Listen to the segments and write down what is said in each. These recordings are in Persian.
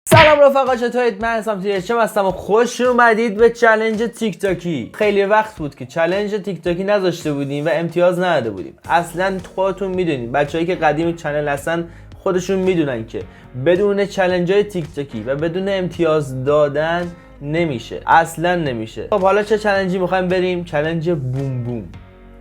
سلام رفقا، چطورید؟ من هستم THM هستم و خوش اومدید به چالش تیک تاکی. خیلی وقت بود که چالش تیک تاکی نذاشته بودیم و امتیاز نداده بودیم. اصلا خودتون میدونید، بچه‌ای که قدیم چنل هستن خودشون میدونن که بدون چالش های تیک تاکی و بدون امتیاز دادن نمیشه، اصلا نمیشه. خب حالا چه چالنجی میخوایم بریم؟ چالش بوم بوم.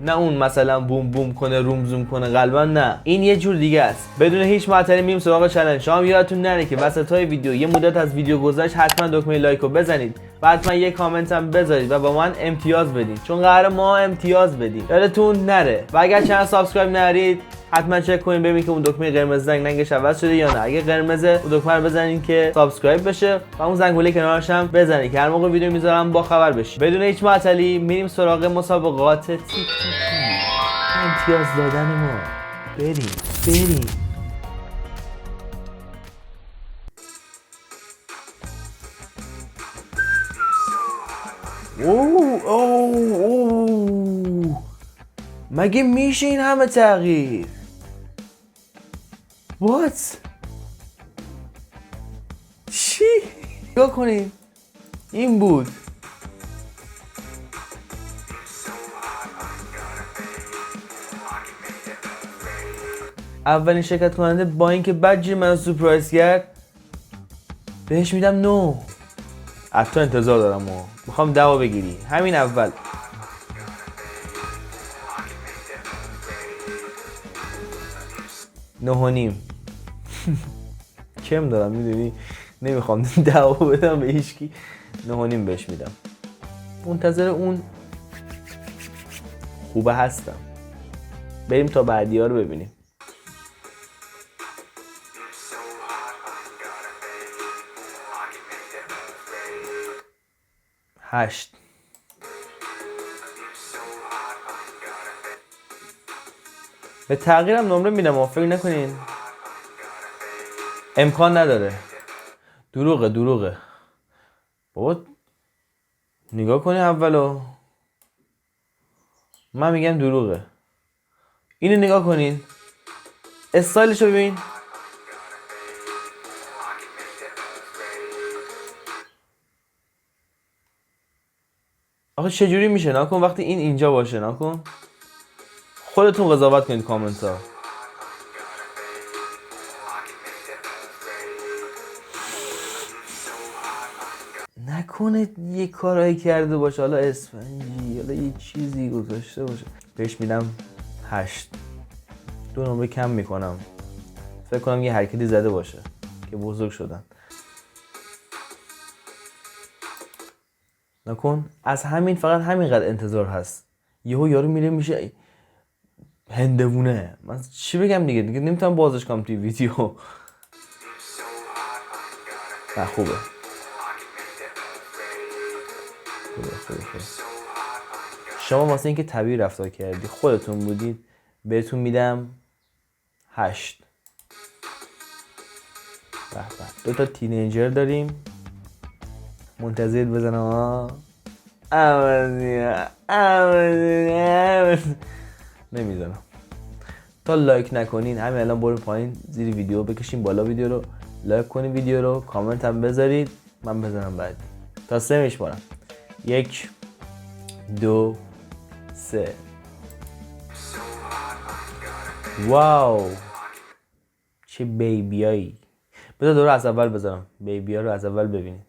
نه اون مثلا بوم بوم کنه روم زوم کنه قلبا، نه، این یه جور دیگه است. بدون هیچ معطلی میریم سراغ چالش. شما یادتون نره که وسطای ویدیو یه مدت از ویدیو گذشت حتما دکمه لایک رو بزنید و حتما یه کامنت هم بذارید و با من امتیاز بدین، چون قراره ما امتیاز بدیم، یادتون نره. و اگر چنل سابسکرایب نرید حتما چک کنین ببینید که اون دکمه قرمز رنگش عوض شده یا نه. اگه قرمزه اون دکمه رو بزنین که سابسکرایب بشه و اون زنگوله کنارش هم بزنید که هر موقع ویدیو میذارم با خبر بشید. بدون هیچ معطلی میریم سراغ مسابقات تیک تاکی. امتیاز دادن ما. بریم. اوه مگه میشه این همه تغییر؟ What؟ چی؟ نگاه کنید، این بود. اولین شرکت کننده با اینکه بدجوری منو سورپرایز کرد بهش میدم 9. از تو انتظار دارم و میخوام 10 بگیری همین اول. 9.5. کم دارم میدونی، نمیخوام 10 بدم به هیچکی، 9.5 بهش میدم. منتظر اون خوبه هستم. بریم تا بعدی ها رو ببینیم. 8. به تغییرم نمره میدم، فکر نکنین امکان نداره. دروغه بابا. نگاه کنی اولو، من میگم دروغه. اینو نگاه کنین، استایلشو ببین. آخه چجوری میشه؟ نکن وقتی این اینجا باشه، نکن. خودتون قضاوت کنید کامنت ها. نکنه یه کارایی کرده باشه، حالا اسفنجی، حالا یه چیزی گذاشته باشه. بهش میدم 8. 2 نمره کم میکنم. فکر کنم یه حرکتی زده باشه که بزرگ شدن. نکن از همین، فقط همینقدر انتظار هست. یهو یارو میره میشه هندوونه. من چی بگم دیگه نمیتونم بازش کنم توی ویدیو. نه خوبه. شما واسه اینکه طبیعی رفتار کردی، خودتون بودید، بهتون میدم 8. به 2 تا تینیجر داریم، منتظر بزنم ها. نمیزنم تا لایک نکنین. همین الان برو پایین زیر ویدیو، بکشین بالا ویدیو رو، لایک کنین ویدیو رو، کامنت هم بذارید، من بزنم بعد. تا 3 میشمارم. 1 2 3. واو چه بیبیایی. بذار دورو از اول بذارم، بیبی ها رو از اول ببینید.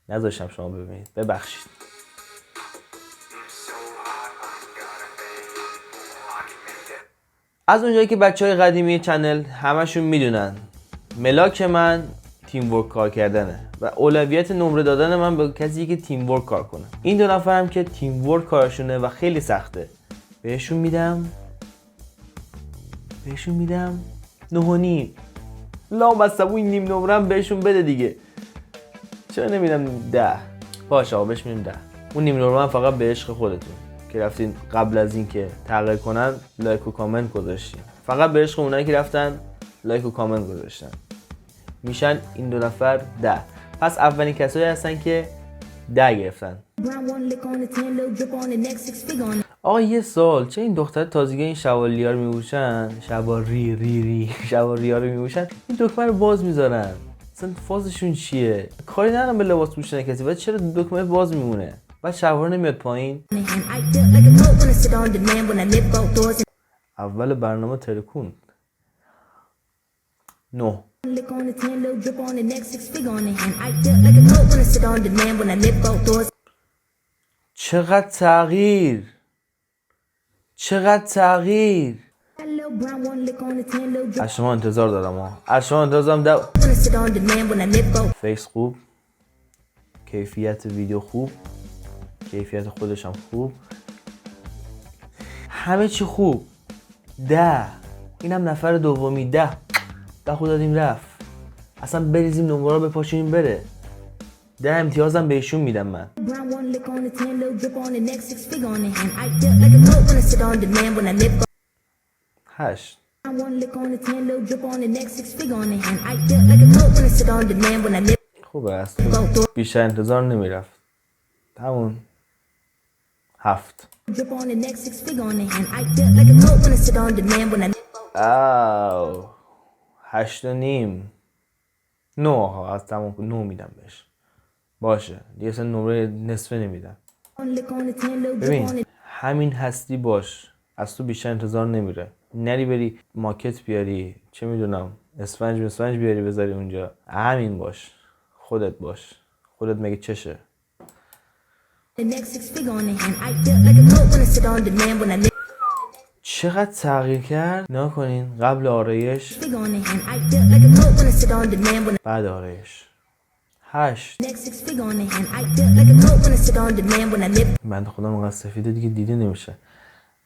نذاشتم شما ببینید، ببخشید. از اونجایی که بچهای قدیمی چنل همشون میدونن ملاک من تیم ورک کار کردنه و اولویت نمره دادن من به کسی که تیم ورک کار کنه. این 2 نفرم که تیم ورک کارشونه و خیلی سخته. بهشون میدم 9.5. لامصب این نیم نمرم بهشون بده دیگه. چرا نمیدم 10؟ باشه آقا بهش میدم 10. اون نیم نمره من فقط به عشق خودتون که رفتین قبل از این که تغییر کنن لایک و کامنت گذاشتین. فقط به عشق اونایی که رفتن لایک و کامنت گذاشتن میشن این 2 نفر 10. پس اولین کسایی هستن که 10 گرفتن. آقا یه سوال، چه این دختر تازگی این شوالیه رو میپوشن، شوالیه رو میپوشن، این دکمه رو باز میذارن؟ اصلا فازشون چیه؟ کاری ندارم به لباس پوشیدن کسی، ولی چرا دکمه باز میمونه؟ بعد شلوار نمیاد پایین. اول برنامه ترکون 9 چقدر تغییر، چقدر تغییر. از شما انتظار دارم از شما انتظار دارم. فیس خوب، کیفیت ویدیو خوب، کیفیت خودش هم خوب، همه چی خوب. 10 اینم نفر دومی. 10 خود دادیم رفت. اصلا بریزیم نمره رو بپاشیم بره. 10 امتیازم بهشون میدم من. 8 خوبه است. بیشتر انتظار نمیرفت. همون 7 آو 8 و نیم. 9 از تمام 9 میدم بهش. باشه دیگه اصلا نمره نصفه نمیدم. ببین همین هستی باش، از تو بیشتر انتظار نمیره. نری بری ماکت بیاری، چه میدونم اسفنج بیاری بذاری اونجا. همین باش، خودت باش. خودت مگه چشه؟ چقدر تغییر کرد. نکنین قبل آرایش بعد آرایش. 8 من خودم اینقدر سفیده دیگه دیده نمیشه.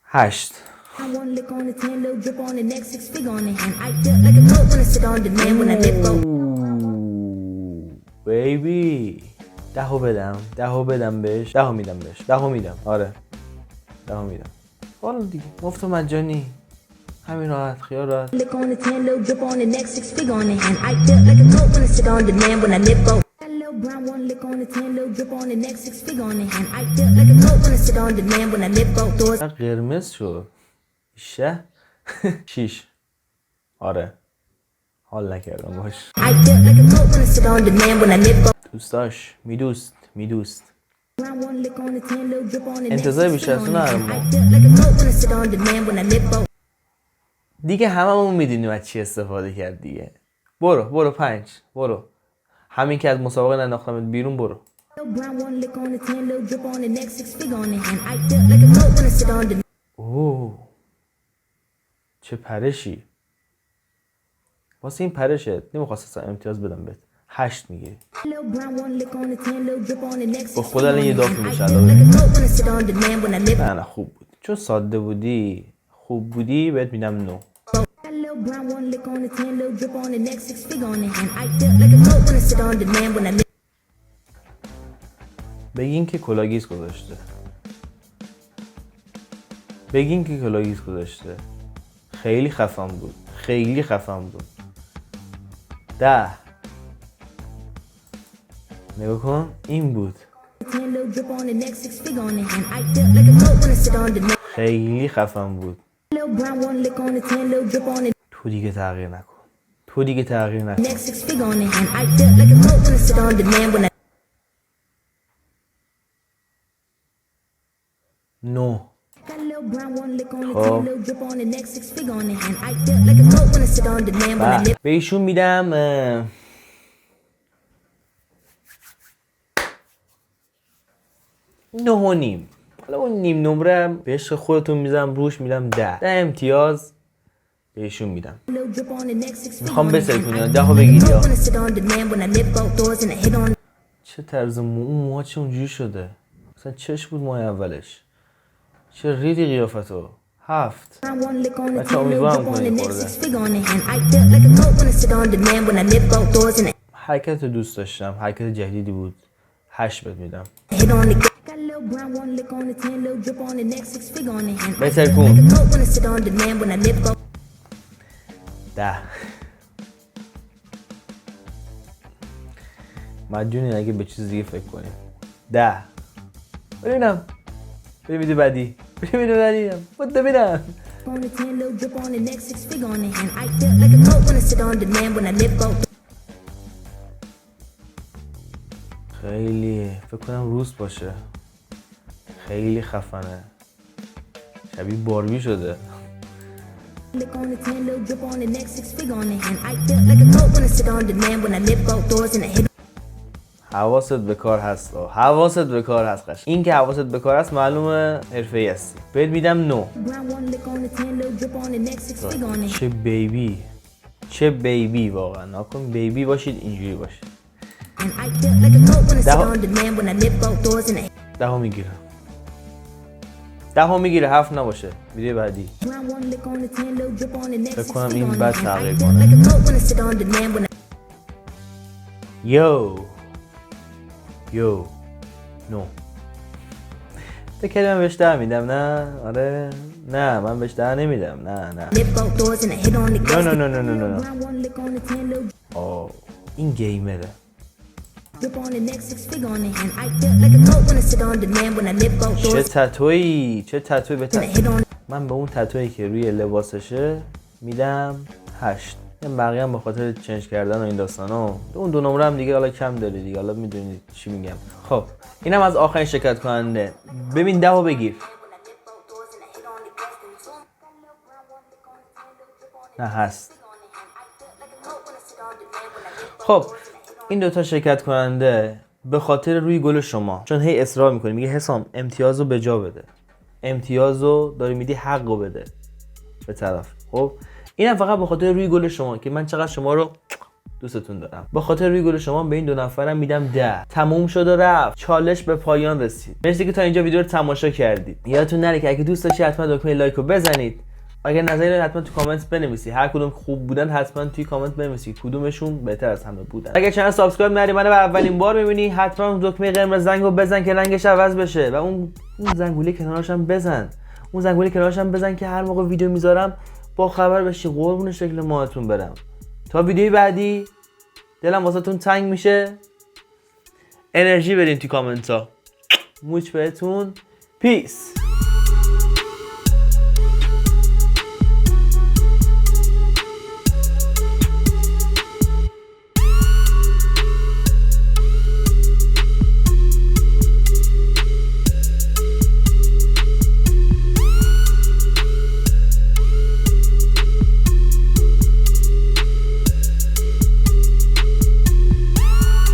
8 بیبی 10 بدم بهش. 10 میدم بهش. 10 میدم. آره 10 میدم. حالا دیگه مفت و مجانی، همین راحت خیال راحت. قرمز شد. 6 آره حال نکردم باش. دوستاش میدوست انتظار بیشتر از اون ندارم دیگه. هممون میدونیم از چی استفاده کرد دیگه. برو 5 برو. همین که از مسابقه ننداختمت بیرون. برو. اوه چه پرشی. واسه این پرشت نمیخواستم امتیاز بدم بهت. 8 میگیری. با خدا الان یه دافی میشه. نه خوب بود چون ساده بودی، خوب بودی، بهت میدم 9. بگین که کلاگیز گذاشته. خیلی خفن بود. 10 نگاه کن این بود. خیلی خفن بود. تو دیگه تغییر نکن. 9 به ایشون میدم 9.5. حالا اون نیم نمره به عشق خودتون میذارم روش، میدم 10 امتیاز بهشون میدم. میخوام بسرکونی 10 بگیری. چه طرز موها چه اونجوری شده. اصلا چش بود ماه اولش. چه ریدی قیافتو. 7 بچه امیدوارم کنی خورده. حرکت دوست داشتم، حرکت جدیدی بود. 8 بهت میدم. بهتر کن. 10 مجونی اگه به چیز دیگه فکر کنیم. 10 ببینم. بریم ویدیو بعدی. بوده ببینم. خیلی فکر کنم روز باشه. خیلی خفنه. شبیه باربی شده. حواست به کار هست. حواست به کار هست قشنگ. این که حواست به کار هست معلومه حرفه‌ای هستی. بهت میدم 9. چه بیبی. چه بیبی واقعا. نکن بیبی باشید اینجوری باشید. 10 میگیرم. 10 میگیره 7 نباشه. ویدیو بعدی. فکر کنم این بعد تغییر کنه. یو نو. فکر کردم بهش 10 میدم. نه آره نه من بهش 10 نمیدم. نه این گیمره. چه تتویی بهتر. من به اون تتویی که روی لباسشه میدم 8. این بقیه هم به خاطر چنج کردن و این داستانا. اون 2 نمره هم دیگه حالا کم داره دیگه. حالا میدونید چی میگم. خب اینم از آخرین شرکت کننده. ببین 10 بگیر. نه هست. خب این 2 تا شرکت کننده به خاطر روی گل شما، چون هی اصرار میکنی میگه حسام امتیازو به جا بده، امتیازو داری میدی حقو بده به طرف. خب اینم فقط به خاطر روی گل شما که من چقدر شما رو دوستتون دارم. به خاطر روی گل شما به این 2 نفرم میدم 10. تموم شد و رفت. چالش به پایان رسید. مرسی که تا اینجا ویدیو رو تماشا کردید. یادتون نره که اگه دوست داشتید حتما دکمه لایک رو بزنید. اگر نظری دارید حتما تو کامنت بنویسید. هر کدوم خوب بودن حتما توی کامنت بنویسید کدومشون بهتر از همه بودن. اگر چنل سابسکرایب نری منو برای اولین بار میبینی حتما دکمه قرمز زنگو بزن که رنگش عوض بشه و اون زنگوله کنارش هم بزن. اون زنگوله کنارش هم بزن که هر موقع ویدیو میذارم با خبر بشی. قربون شکل ماهتون برم. تا ویدیوی بعدی دلم واسهتون تنگ میشه. انرژی بدین توی کامنت ها. موچ بهتون. پیس.